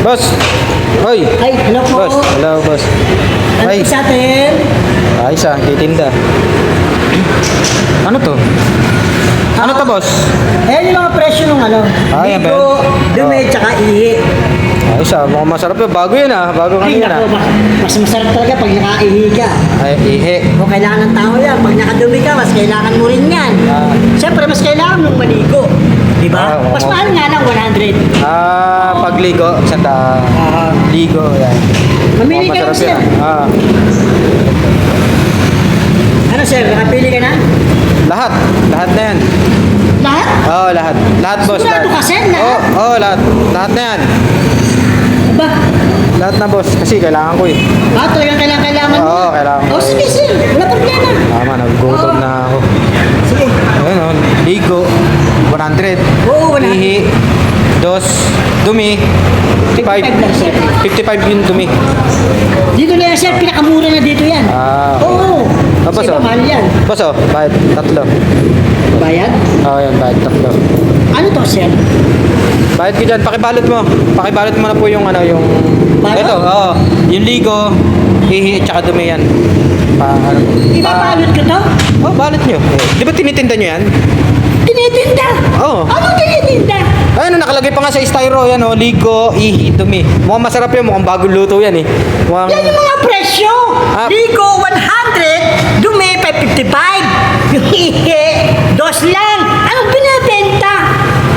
Boss. Hoy. Ay, hello po. Boss. Hello, boss. Ano Ay. sa atin? Ayos ah, titinda. Ano to? Ano to, boss? Ayan yung mga presyo ng ano. Yan ba yan? Ligo, dumi, tsaka ihi. Ayos ah, mukhang masarap yun. Bago yun ah. Bago Ay, kanina. naku, mas masarap talaga pag nakaihi ka. Ay, ihe. O kailangan ng tao yan. Pag nakadumi ka, mas kailangan mo rin yan. Siyempre, mas kailangan mong maligo. Diba? Mas mahal nga lang, 100. Pagligo, sanda. Ligo, yan. Mamili ka lang, sir. Ano, sir? Nakapili ka na? Lahat. Lahat na yan. Lahat? Oo, lahat. Lahat, boss. Sigurado Lahat. ka, sir? Lahat? Oo, lahat. Lahat na yan. Ba? Lahat na, boss. Kasi kailangan ko eh. Talagang kailangan mo? Oo, kailangan ko. O, sige, sir. Wala problema. Tama, nagugutom na ako. Sige. Ayun o, ligo, 100. Oo, 100. Ihi, dos, dumi, 55. 55 lang, sir. 55 yung dumi. Dito na yan, sir. Pinakamura na dito yan. Okay. Oo. Tapos Kasi o, mahal yan. tapos o, bayad, tatlo. Bayad? Oo, yan, bayad, tatlo. Ano to, sir? Bayad ko dyan, pakibalot mo. Pakibalot mo na po yung ano, yung... Balot? Ito, oo. Yung ligo, ihi, tsaka dumi yan. Ibabalot ko to? Oh, balot nyo. Di ba tinitinda nyo yan? Tinitinda! Oo. Ano tinitinda? Ayun, nakalagay pa nga sa styro, yan o, ligo, ihi, dumi. Mukhang masarap yan, mukhang bagong luto yan eh. Mukhang... Yan yung mga presyo! Ligo, 100. Dumi, 555. Yung ihe, dos lang. Anong binibenta?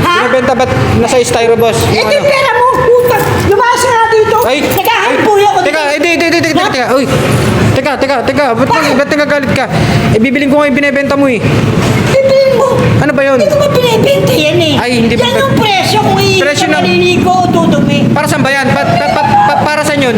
Ha? Binibenta ba't nasa styro, boss? Eh, Yung di ano? pera mo. Puta, lumayas ka nga dito. Ay! Naghahampuy ako Teka, dito. teka. Uy! Teka. Ba't nagagalit ka? Eh, bibiling ko nga yung binibenta mo eh. Bibilin mo. Ano ba yun? Hindi ko ba binibenta yan eh? Ay, hindi Yan ba- yung presyo kung Presyo ka ng- maliligo o dudumi. Para saan ba yan? Para saan yun?